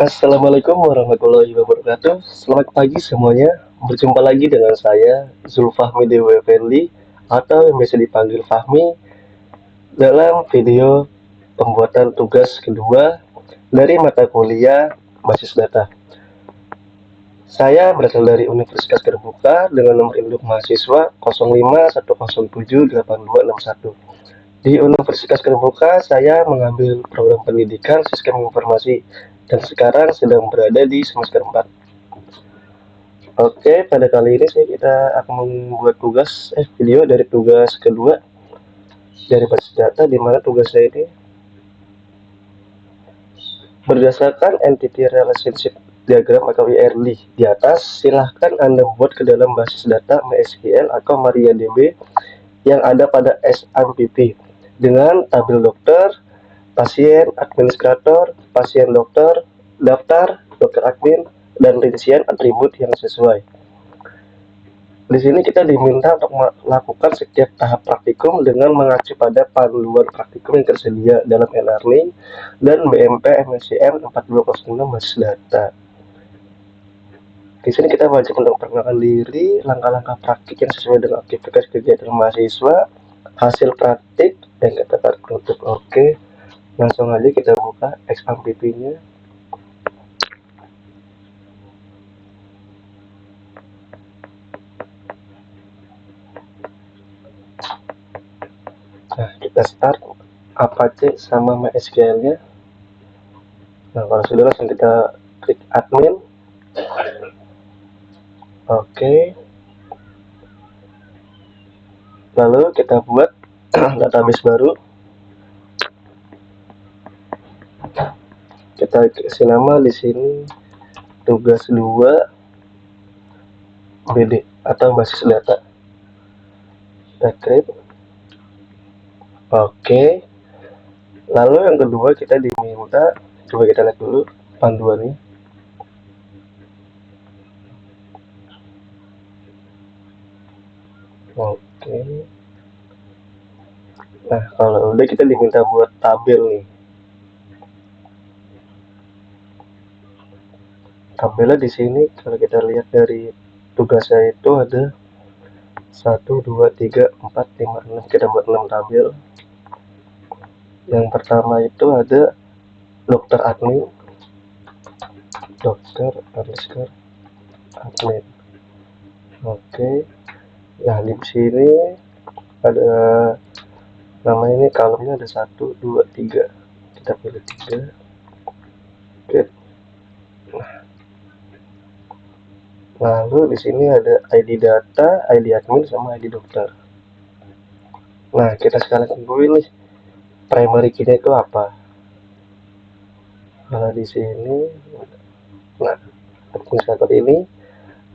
Assalamualaikum warahmatullahi wabarakatuh. Selamat pagi semuanya. Berjumpa lagi dengan saya Zulfahmi Dewa Effendi atau yang biasa dipanggil Fahmi dalam video pembuatan tugas kedua dari mata kuliah Basis Data. Saya berasal dari Universitas Terbuka dengan nomor induk mahasiswa 0510786261. Di Universitas Terbuka, saya mengambil program pendidikan Sistem Informasi dan sekarang sedang berada di semester 4. Oke, pada kali ini kita akan membuat video dari tugas kedua dari basis data, di mana tugasnya ini berdasarkan Entity Relationship Diagram atau ERD di atas. Silahkan Anda buat ke dalam basis data MySQL atau MariaDB yang ada pada SMPP dengan tabel dokter, pasien, administrator, pasien dokter, daftar, dokter admin, dan rincian atribut yang sesuai. Di sini kita diminta untuk melakukan setiap tahap praktikum dengan mengacu pada panduan praktikum yang tersedia dalam e-learning dan BMP MSCM 4206 Basis Data. Di sini kita wajib untuk memperkenalkan diri, langkah-langkah praktik yang sesuai dengan aktivitas kegiatan mahasiswa, hasil praktik, dan kata penutup. Oke, langsung aja kita buka XMPP-nya. Nah, kita start Apache sama MySQL-nya. Nah, kalau sudah langsung kita klik admin. Oke. Lalu kita buat database baru. Kita kasih nama di sini tugas 2 BD atau basis data. Kita create. Oke. Lalu yang kedua kita diminta, coba kita lihat dulu panduannya. Oke. Nah, kalau udah kita diminta buat tabel nih. Tabelnya di sini kalau kita lihat dari tugasnya itu ada 1, 2, 3, 4, 5, 6. Kita buat 6 tabel. Yang pertama itu ada dokter admin, dokter underscore admin. Oke. Nah, di sini ada nama ini, kolomnya ada 1, 2, 3. Kita pilih 3. Oke. Lalu di sini ada ID data, ID admin, sama ID dokter. Nah, kita sekarang tentuin nih primary key-nya itu apa. Nah, di sini, nah, administrator ini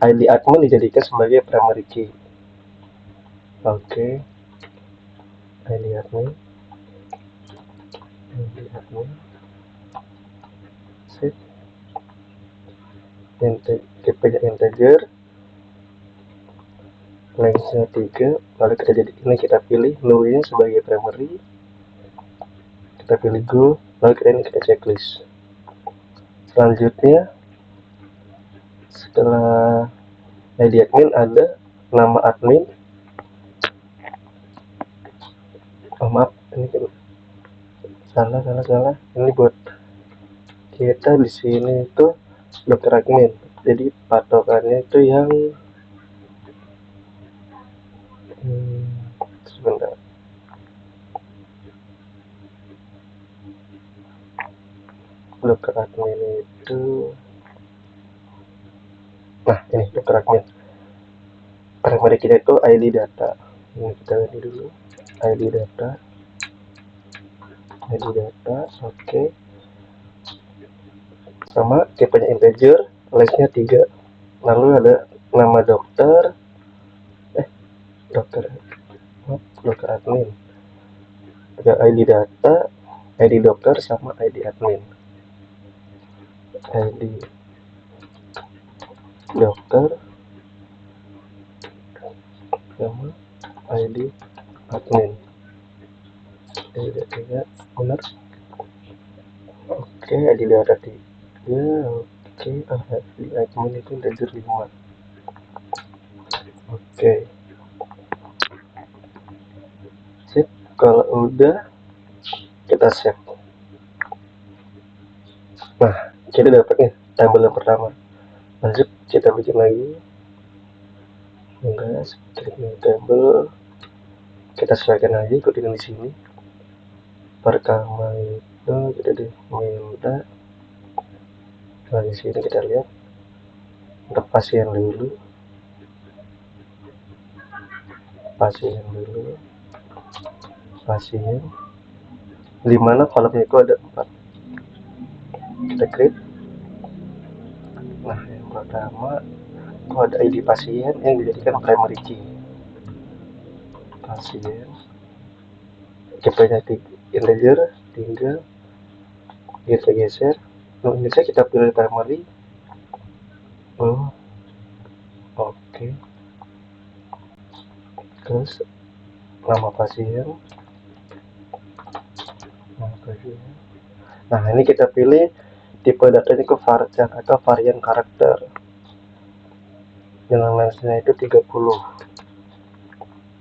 ID admin dijadikan sebagai primary key. Oke. ID admin. Sip. Kita integer. Lengthnya 3, lalu kita pilih null-nya sebagai primary, kita pilih go, lalu kita checklist. Selanjutnya setelah ID admin ada nama admin. Maaf, ini salah. Ini buat kita di sini itu dokter admin, jadi patokannya itu yang sebentar. Dokter admin itu, nah ini dokter admin. Primary kita itu ID data. Ini kita ganti dulu ID data. Oke. Sama tipenya integer, lengthnya 3. Lalu ada nama dokter, dokter admin. Ada ID data, ID dokter, sama ID admin. ID dokter sama ID admin. ID data benar. Oke, ID data Oke, admin itu integer 5. Oke, sip. Kalau udah, kita save. Nah, kita dapat nih tabel yang pertama. Lanjut, kita bikin lagi. Enggak, klik new table. Kita sesuaikan aja, ikutin di sini. Pertama itu kita minta. Nah, di sini kita lihat untuk pasien dulu. Pasien di mana kolomnya itu ada 4. Kita create. Nah, yang pertama ada ID pasien yang dijadikan primary key. Pasien tipenya integer 3, kita geser. Ini kita pilih primary. Oke. Terus nama pasien. Nah, ini kita pilih tipe datanya ke varchar atau varian karakter. Yang lengthnya itu 30.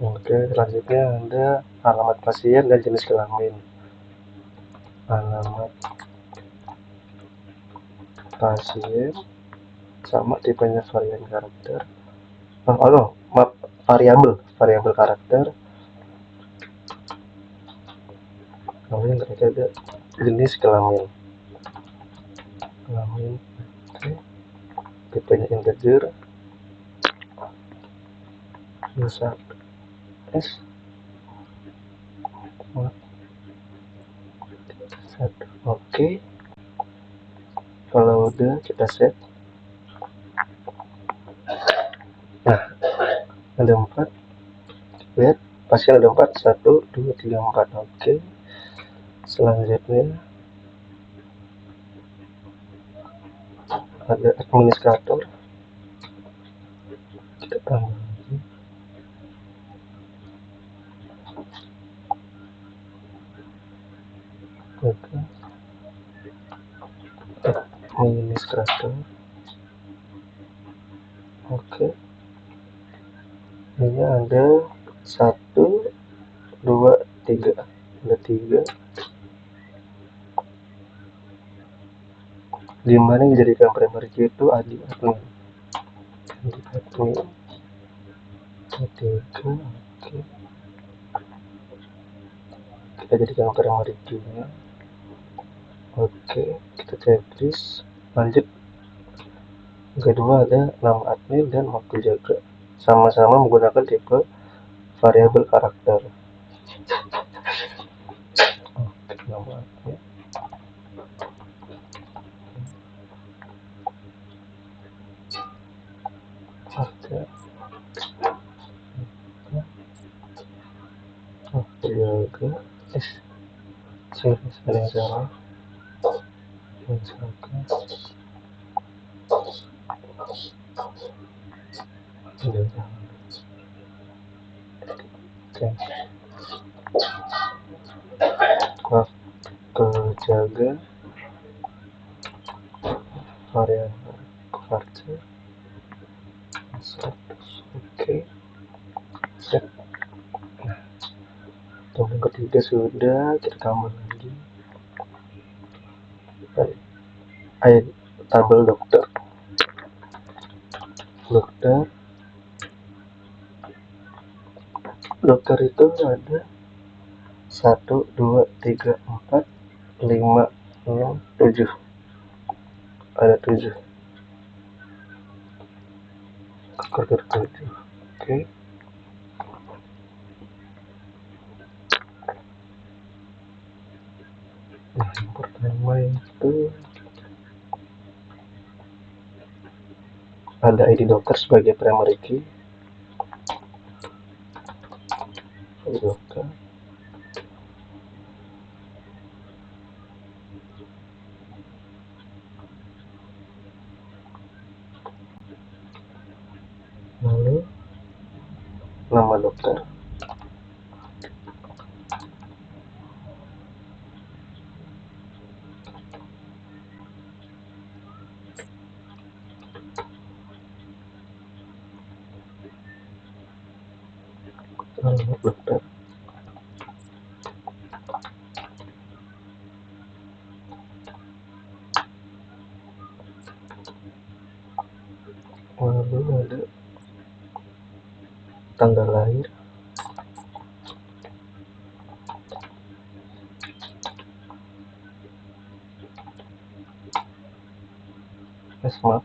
Oke, selanjutnya ada alamat pasien dan jenis kelamin. Alamat pasien sama tipenya varian karakter. Maaf, variabel karakter. Kemudian kita ada jenis kelamin. Oke. Tipenya integer. Misal S 1. Oke. Kalau udah, kita set. Nah, ada 4. Lihat, pasien ada 4. 1, 2, 3, 4. Oke. Selanjutnya ada administrator. Kita tambah lagi. Oke. Administrator. Oke. Ini ada 1, 2, 3. Ada 3. Dimana yang dijadikan primary key itu admin. Admin. 3. Oke. Kita jadikan primary key-nya. Oke, kita checklist. Lanjut. Kedua ada nama admin dan waktu jaga. Sama-sama menggunakan tipe variabel karakter. Oke, nama admin. Oke. Waktu jaga. Ada yang salah. Waktu jaga varian varchar 100. Oke, set. Yang ketiga sudah, kita tambah lagi. Tabel dokter. Dokter itu ada 1, 2, 3, 4, 5, 6, 7. Ada 7. Dokter 7. Oke. Nah, yang pertama itu ada ID dokter sebagai primary key. ID dokter. Lalu nama dokter. alamat dokter, lalu ada tanggal lahir, asma.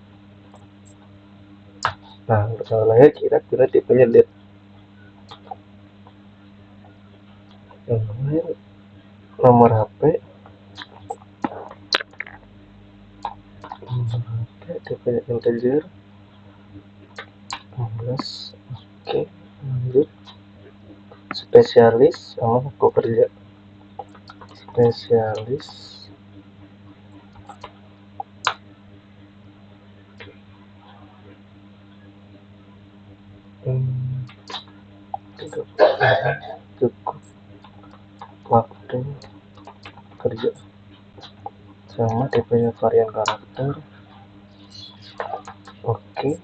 Nah, untuk tanggal lahir kira-kira tipenya date. Yang lahir, nomor HP, tipenya integer, 16. Oke, lanjut. Spesialis sama aku kerja. Spesialis, cukup waktu kerja, sama tipenya varian karakter. Oke,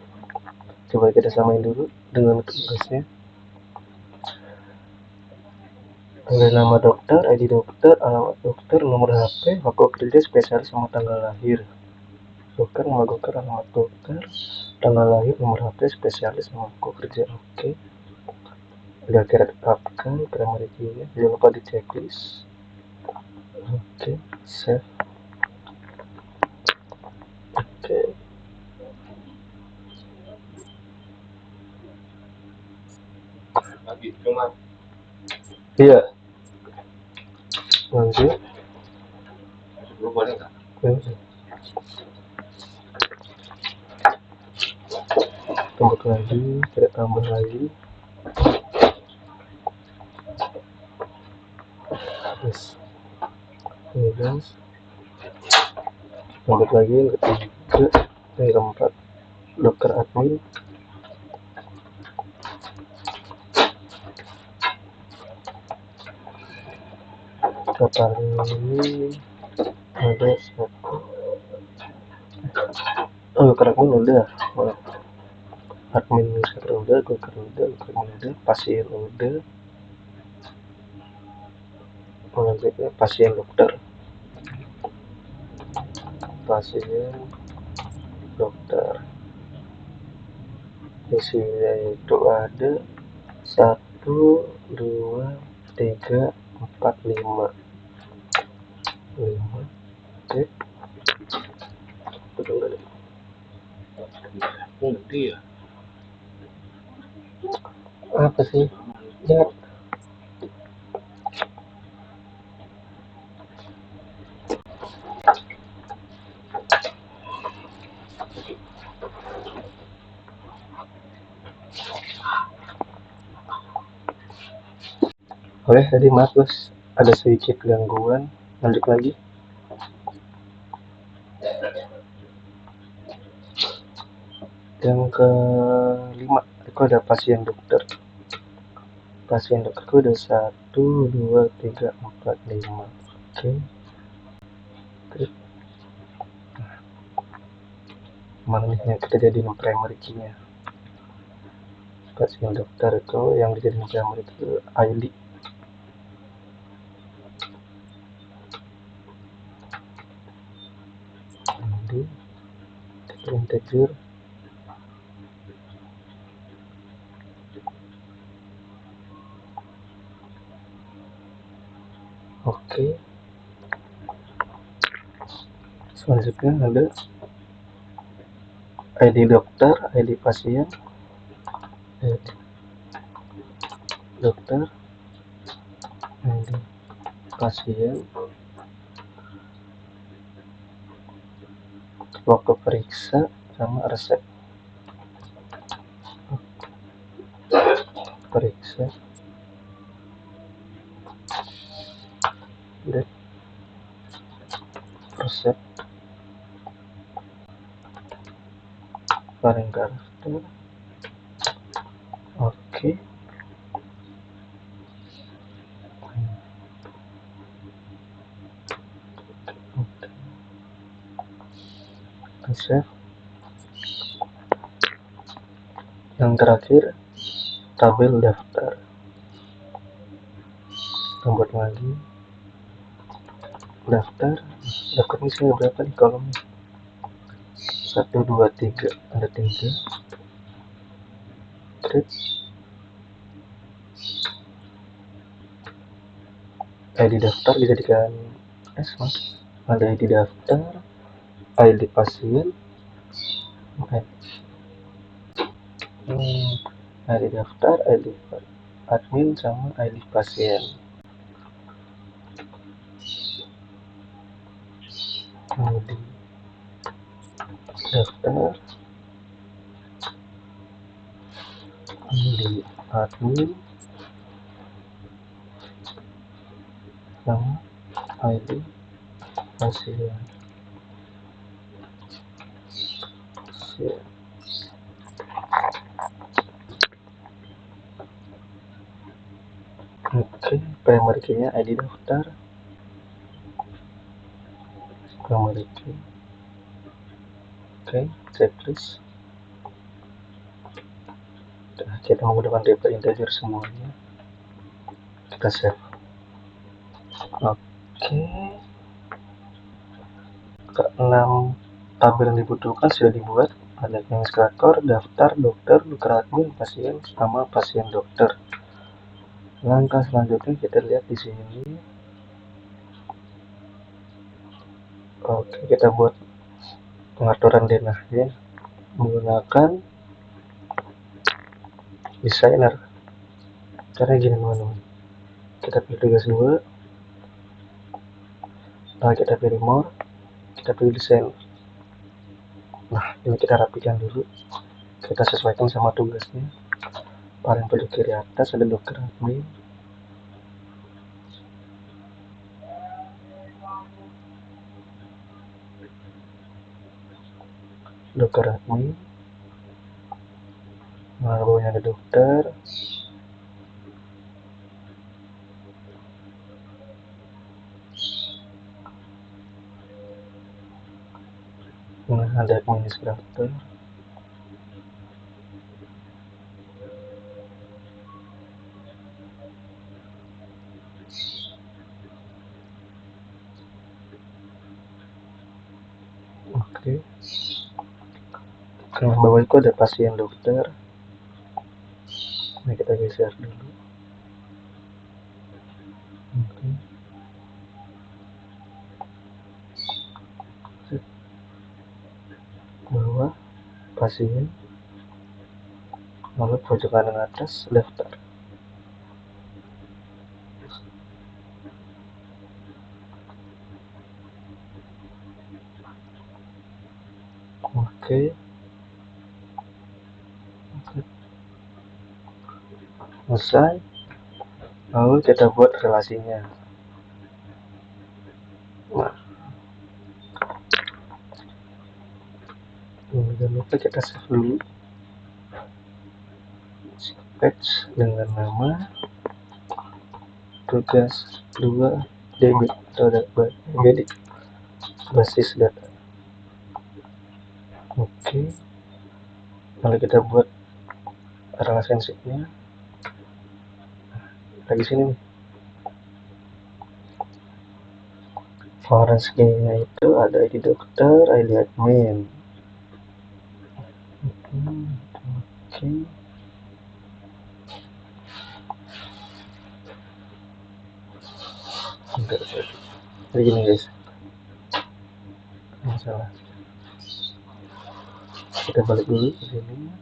coba kita samain dulu dengan tugasnya. Ada nama dokter, ID dokter, alamat dokter, nomor HP, waktu kerja, spesialis, sama tanggal lahir. Dokter, nama dokter, alamat dokter, tanggal lahir, nomor HP, spesialis, sama waktu kerja. Oke, udah kita tetapkan primary key-nya, jangan lupa di checklist. Oke, save. Oke, iya, lanjut. Tambah lagi, kita tambah lagi. Yes. Ini guys, tambah lagi yang ketiga, yang keempat, dokter admin. Total ini ada satu. Oh, dokter admin udah. Administrator udah, dokter udah, pasien udah. Selanjutnya pasien dokter. Pasien dokter. Isinya itu ada 1, 2, 3, 4, 5. Oke. Betul enggak? Iya. Apa sih? Ya. Oke, tadi maaf bos, ada sedikit gangguan. Lanjut lagi. Yang kelima, itu ada pasien dokter. Pasien dokter itu ada 1, 2, 3, 4, 5. Oke. Mana nih yang kita jadiin primary key-nya? Pasien dokter itu yang dijadiin primary itu ID. ID integer. Oke. Selanjutnya ada ID dokter, ID pasien, ID dokter, ID pasien, waktu periksa, sama resep. Periksa, dan resep, varian karakter. Oke. Save. Yang terakhir, tabel daftar. membuat lagi daftar ini saya berapa nih kolomnya, 1 2 3, ada 3. Create ID daftar dijadikan S mas, ada ID daftar, ID pasien, ID daftar, ID admin sama ID pasien. ID daftar, ID admin sama ID pasien. Oke, primary key-nya ID daftar, primary key. Oke, checklist. Nah, kita menggunakan type integer semuanya. Kita save. Oke. Ke-6 tabel yang dibutuhkan sudah dibuat. Ada administrator, daftar, dokter, dokter admin, pasien, sama pasien dokter. Langkah selanjutnya kita lihat di sini. Oke, kita buat pengaturan denahnya menggunakan designer. Caranya gini teman-teman. Kita pilih tugas 2. Nah, kita pilih more, kita pilih desain. Nah, ini kita rapikan dulu, kita sesuaikan sama tugasnya. Paling pada kiri atas ada dokter admin, nah bawahnya ada dokter, nah ada administrator, oke. Nah, bawah itu ada pasien dokter. Nah, kita geser dulu. Oke. Bawah pasien, lalu pojok kanan atas daftar. Oke. Selesai. Lalu kita buat relasinya. Nah, jangan lupa kita save dulu. Patch dengan nama tugas 2 DB atau embedded basis data. Oke. Lalu kita buat relationship-nya. Lagi sini nih. Foreign key-nya itu ada ID dokter, ID admin. Oke. Jadi gini guys, masalah. Kita balik dulu ke sini,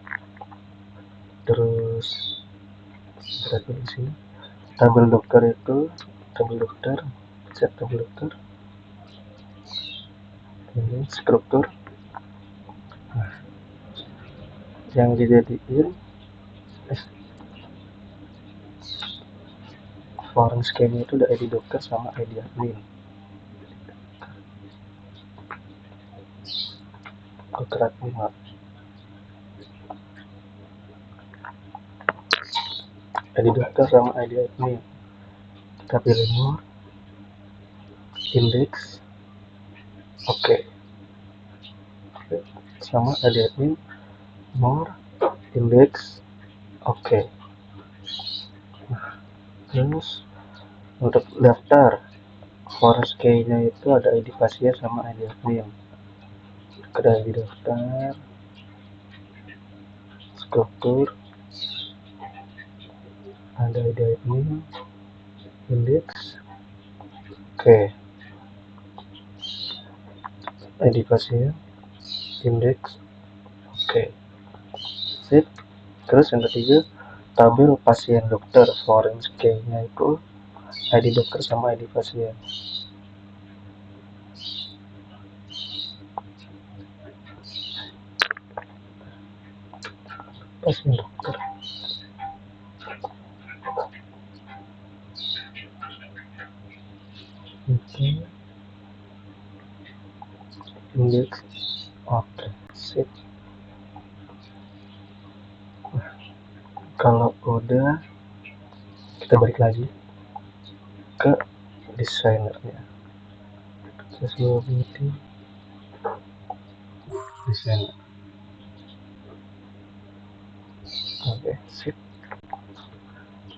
terus kita pilih sini. Tabel dokter itu, tabel dokter, set tabel dokter. Ini struktur. Nah, yang dijadiin foreign scheme itu ada ID dokter sama ID admin. Dokter admin, ID dokter sama ID admin. Kita pilih more, index, oke. Sama ID admin, more, index, oke. Nah, terus Untuk daftar Forest key-nya itu ada ID pasien sama ID admin. Ada di daftar struktur, ada ID admin, indeks, oke, ID pasien, indeks, oke, sip. Terus yang ketiga, tabel pasien dokter. Forest key-nya itu ID dokter sama ID pasien. Pasien dokter. Oke. Indeks. Oke, sip. Kalau udah, kita balik lagi ke desainernya. Accessibility desainer. Oke, sip.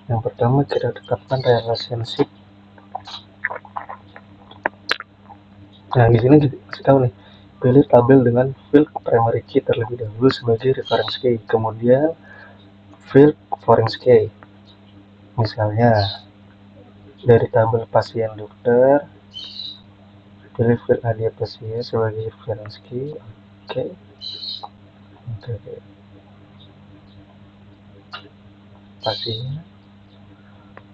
Yang pertama kita tetapkan relationship. Nah, di sini kasih tahu nih, pilih tabel dengan field primary key terlebih dahulu sebagai reference key, kemudian field foreign key. Misalnya dari tabel pasien dokter, pilih field ID pasien sebagai reference key. Oke. Oke. Pasien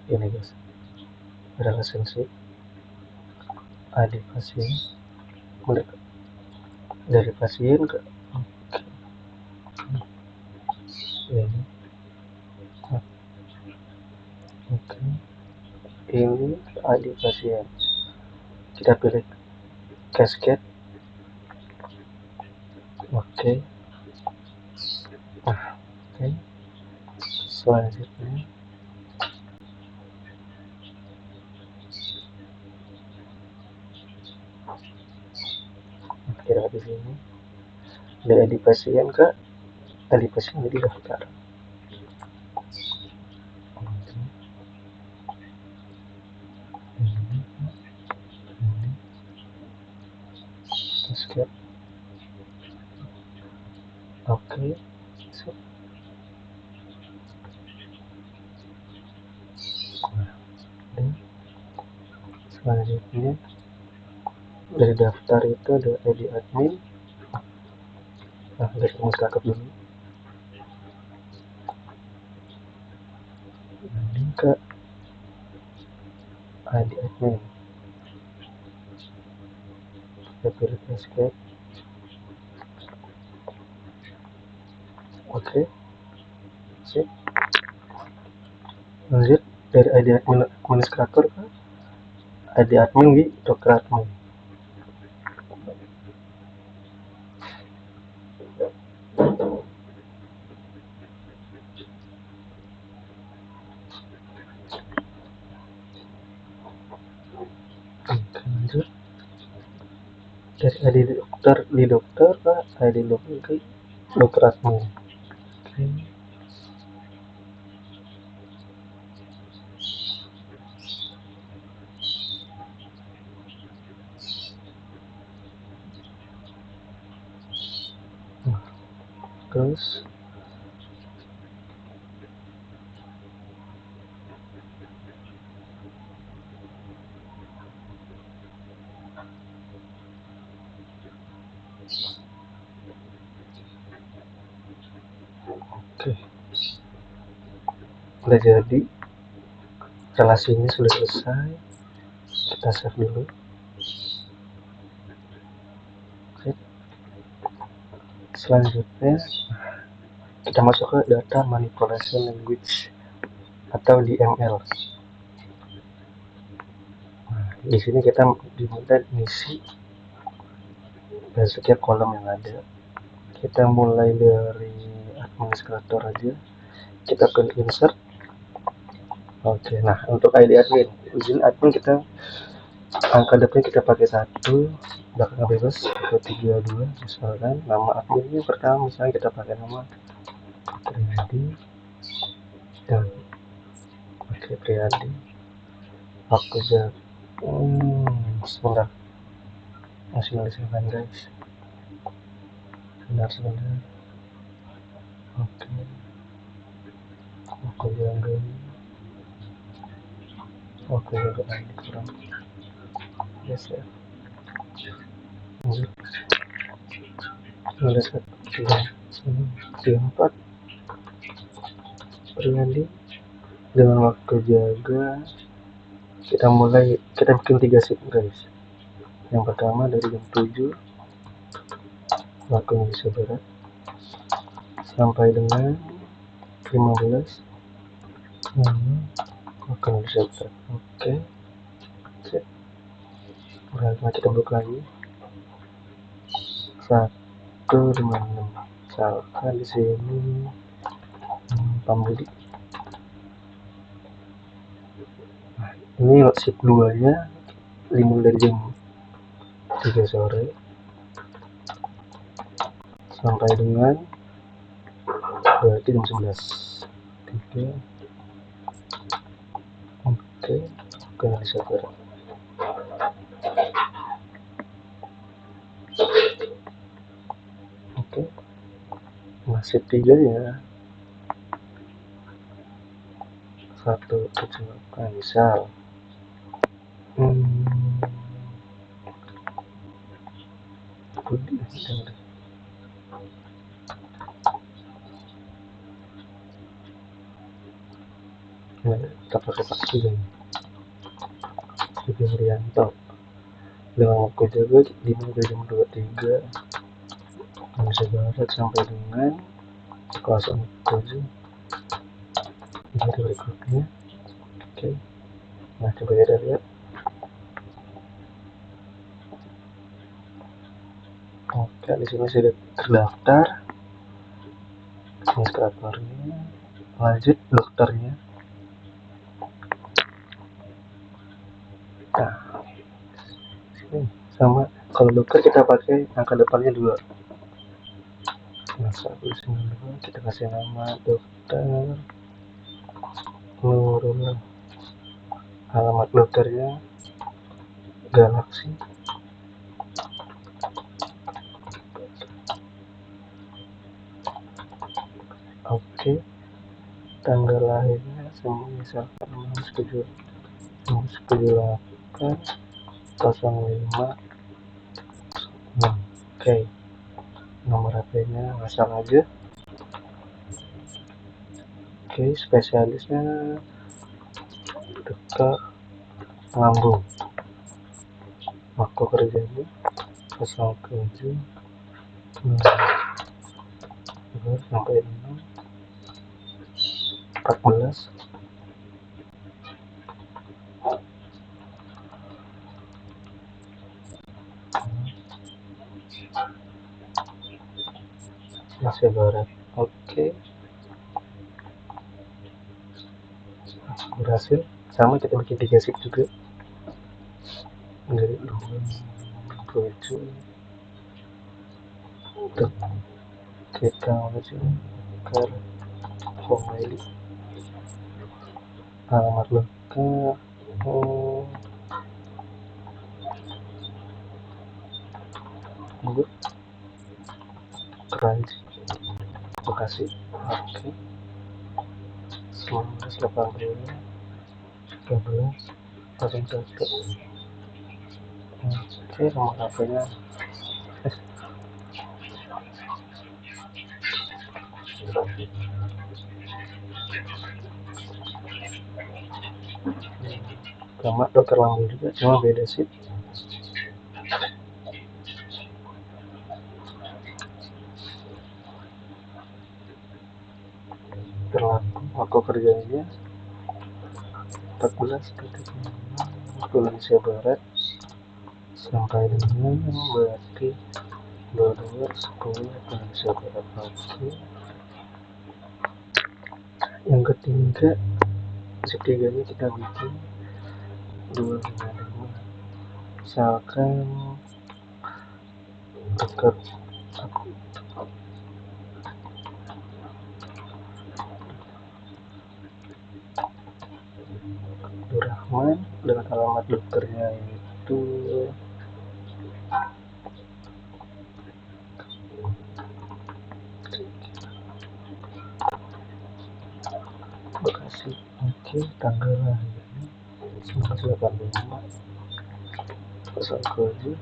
ini guys, relationship ID pasien dari pasien ke ini. Oke, ini ID pasien, kita pilih cascade. Oke. Oke, selanjutnya kita di sini dari ID pasien ke ID pasien di daftar. Escape. Oke. Selanjutnya dari daftar itu ada ID admin. Nah, dari kakak dulu. Ini ke ID admin. Kita pilih escape. Oke. Sip. Lanjut dari ID admin administrator ke ID admin di dokter admin. Lanjut dari ID dokter di dokter ke ID dokter ke dokter admin. Oke. Terus oke, udah jadi, relasinya sudah selesai, kita save dulu. Selanjutnya kita masuk ke data manipulation language atau DML. Nah, di sini kita diminta ngisi dan setiap kolom yang ada. Kita mulai dari administrator aja, kita pilih insert. Oke, nah untuk ID admin, izin admin kita angka depan kita pakai 1, belakang bebas ke 32, misalkan nama adminnya pertama misalnya kita pakai nama Priyadi dan oke Priyadi. waktu jam sebentar, masih menyelesaikan guys, sebentar. Oke, aku jaga, oke jaga lagi kurang, yes ya, mulai 4 Priandi dengan waktu jaga. Kita bikin 3 shift guys. Yang pertama dari jam 7 waktu Indonesia Barat sampai dengan 15 waktu Indonesia Barat. Oke, sip. Berarti kita buka lagi 156. Misalkan di sini Pambudi. Nah, ini shift 2 nya dimulai dari jam 3 sore sampai dengan berarti jam 11. 3. Oke, ke Indonesia Barat. Oke, masih 3 ya. 1 kecelakaan misal kita pakai Pak Sugeng Haryanto dengan waktu jaga dimulai dari jam 23 Indonesia Barat sampai dengan 07 hari berikutnya. Oke, nah coba kita lihat. Oke, di sini sudah terdaftar administratornya, lanjut dokternya. Nah, sama kalau dokter kita pakai angka depannya 2. Nah, 192 kita kasih nama dokter Nurul, alamat dokternya Galaxy. Oke, tanggal lahirnya misalkan 678 05. Oke, nomor HP-nya asal aja. Oke, spesialisnya dokter lambung. Waktu kerjanya 07 sampai 6 14. Indonesia Barat. Oke, berhasil. Sama kita bikin 3 shift juga dari 27 untuk kita menuju ke Pemaili. Alamat lengkap Keranji, Bekasi. Oke, 1980 13 01. Oke, nomor HP-nya sama dokter lambung juga, cuma beda sih. Berlaku waktu kerjanya 14 waktu Indonesia Barat sampai dengan berarti 22 10 Indonesia Barat. Oke, yang ketiga shift 3 nya kita bikin 255. Misalkan dekat Abdurrahman dengan alamat dokternya itu Bekasi. Oke, tanggal lahirnya 1985, 07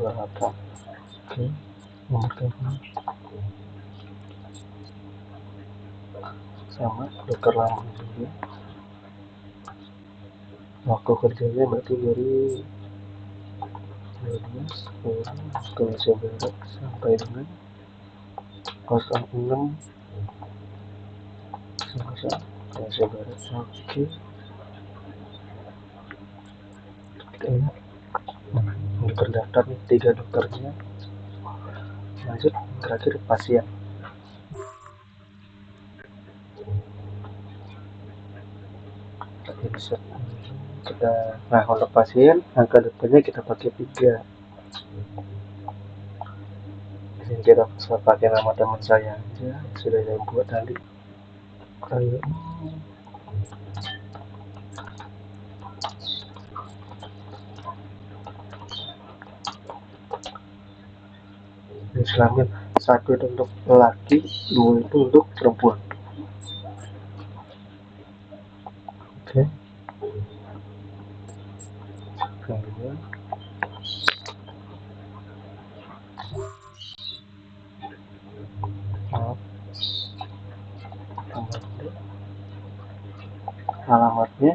28. Oke, nomor telepon sama dokter lambung juga. Waktu kerjanya berarti dari 12 Indonesia Barat sampai dengan 06 Indonesia Barat. Oke, ini terdaftar nih 3 dokternya. Lanjut, terakhir pasien. Insert. Nah, untuk pasien angka depannya kita pakai 3. Ini kita bisa pakai nama teman saya aja, sudah saya buat tadi. Kayak Islamin, 1 itu untuk laki, 2 itu untuk perempuan. Oke. Kemudian alamatnya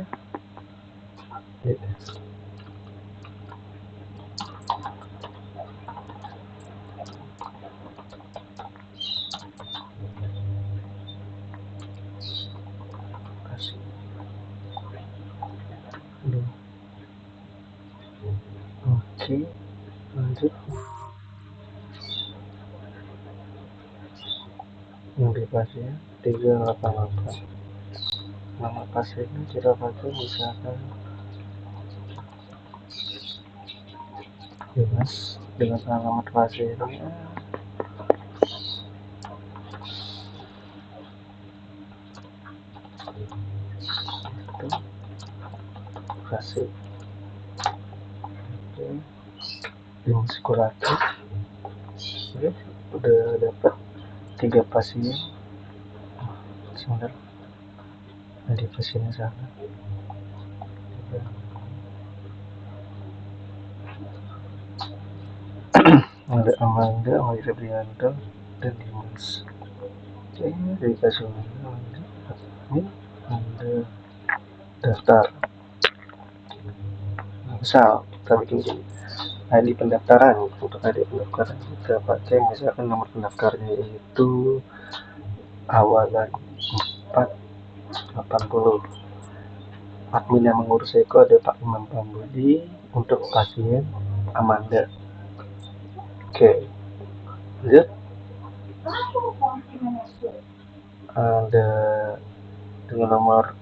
kasih. Oke, lanjut. Yang di pasien 388. Nama pasiennya kita pakai misalkan Dimas dengan alamat pasiennya itu kasih. Oke, yang sekolahnya. Oke, udah dapat 3 pasien. Sebentar, ada pasiennya sana. Ada Amanda, Amanda Brianto, dan Dimas. Oke, dikasih ini ada daftar. Misal kita bikin gini, ID pendaftaran. Untuk ID pendaftaran kita pakai misalkan nomor pendaftarnya itu awalan 480. Admin yang mengurus Eko ada Pak Imam Pambudi. Untuk pasien Amanda. Oke, lanjut. Ada dengan nomor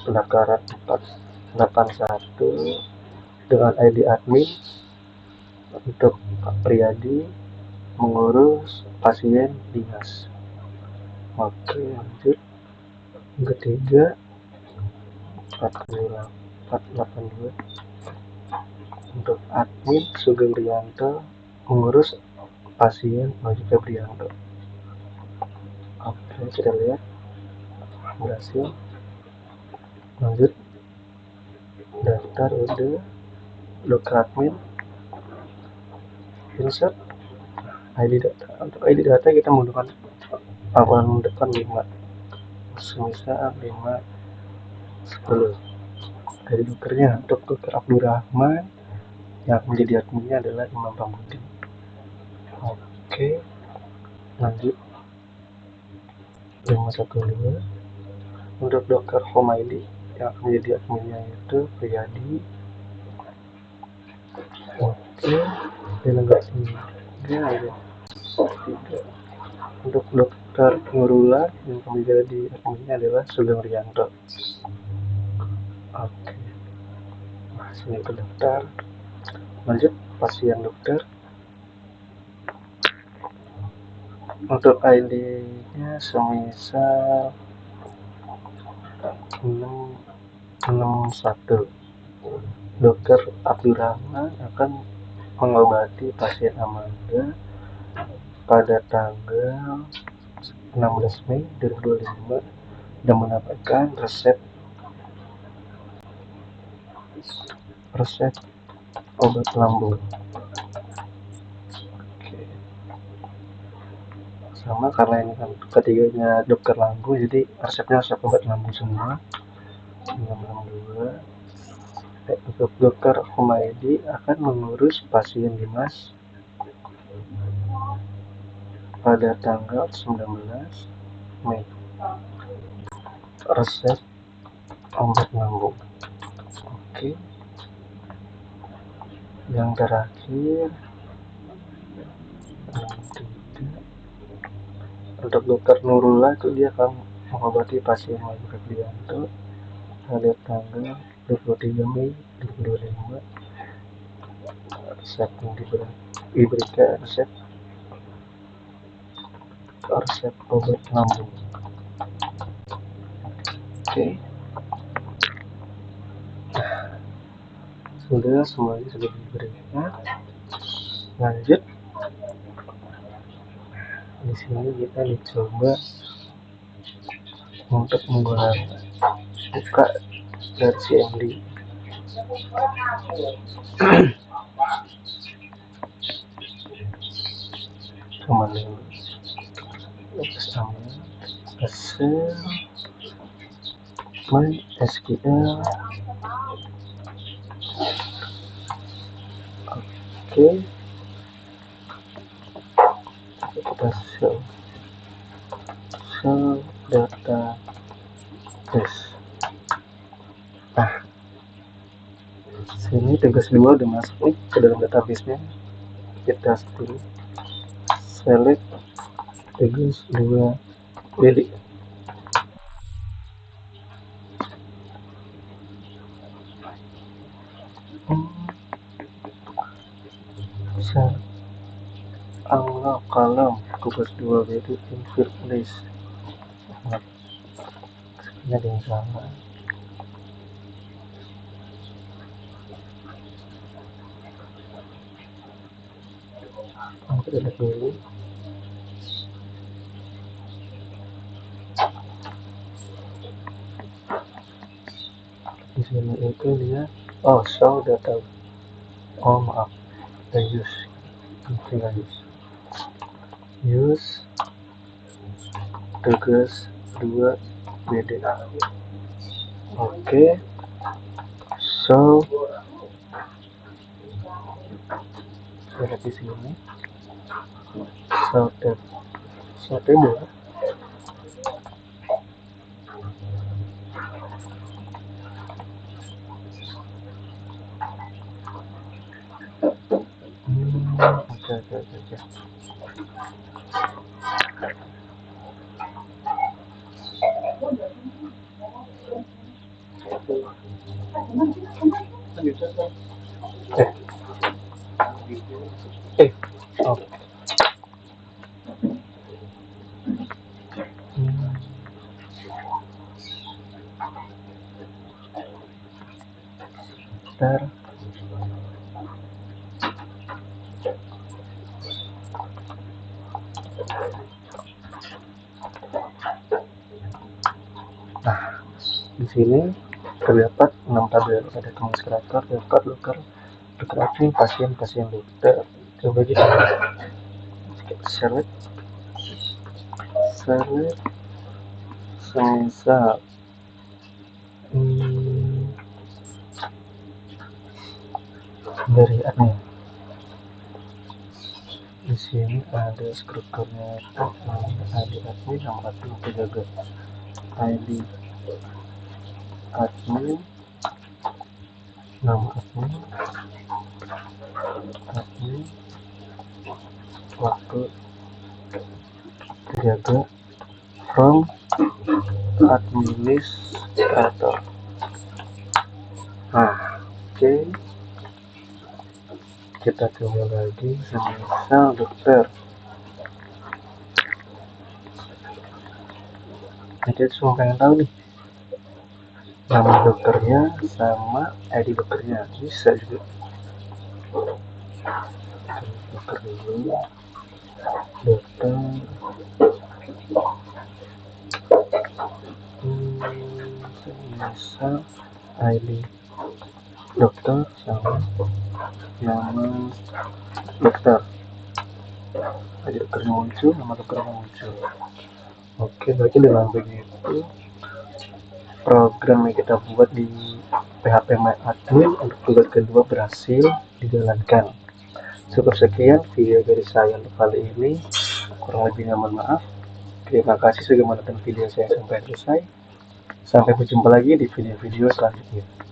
pendaftaran 481 dengan ID admin untuk Pak Priyadi mengurus pasien Dimas. Oke, lanjut. Yang ketiga 482 untuk admin Sugeng Rianto mengurus pasien Wajib Febrianto. Oke, kita lihat berhasil. Lanjut, daftar udah, dokter admin, insert ID data. Untuk ID data kita menggunakan papan depan 5, semisal 5 10. Dari dokternya untuk dokter Abdurrahman, yang menjadi adminnya adalah Imam Pambudi. Oke, lanjut 512 untuk dokter Homaidi yang akan menjadi adminnya itu Priyadi. Oke, delegasi ya, tiga. Untuk dokter Nurullah yang akan menjadi adminnya adalah Sugeng Rianto. Oke, nah, sini terdaftar. Lanjut pasien dokter. Untuk ID-nya semisal 6 61. Dokter Abdurrahman akan mengobati pasien Amanda pada tanggal 16 Mei 2025 dan mendapatkan resep obat lambung. Oke. Sama karena ini kan ketiganya dokter lambung, jadi resepnya resep obat lambung semua. 662. Untuk Dokter Humaydi akan mengurus pasien Dimas pada tanggal 19 Mei. Resep obat lambung. Oke. Yang terakhir, untuk Dokter Nurullah itu dia akan mengobati pasien Wahyu Febrianto pada tanggal 23 Mei 2025. Resep yang diberikan resep obat lambung. Oke. Sudah, semuanya sudah diberikan. Lanjut. Di sini kita dicoba untuk menggunakan buka dari CMD. Kemudian bersama hasil MySQL. Oke, kita show data base. Nah, sini tugas 2 udah masuk nih ke dalam database-nya. Kita seperti select tugas 2 pilih. Allah kolom tugas 2 itu insert list. Sebenarnya ada yang salah. Kita lihat dulu. Di sini itu dia show data. Oh maaf, use tugas 2 BD. Oke. So lihat di sini. Table. Oke. Oke. Bentar. Nah, di sini terdapat 6 tabel, ada tulis kreator, dokter admin, pasien dokter. Coba kita select semisal dari admin. Di sini ada strukturnya ID admin nomor 1 penjaga, ID admin, nama admin, waktu penjaga, from administrator. Nah, oke. Kita coba lagi semisal dokter. Kita cuma pengen tahu nih nama dokternya sama ID dokternya bisa juga. Dokter dulu, dokter bisa ID dokter sama nama dokter. ID dokternya muncul, nama dokternya muncul. Oke, berarti dengan begitu program yang kita buat di PHP My Admin untuk tugas kedua berhasil dijalankan. Cukup sekian video dari saya untuk kali ini. Kurang lebihnya mohon maaf. Terima kasih sudah menonton video saya sampai selesai. Sampai berjumpa lagi di video-video selanjutnya.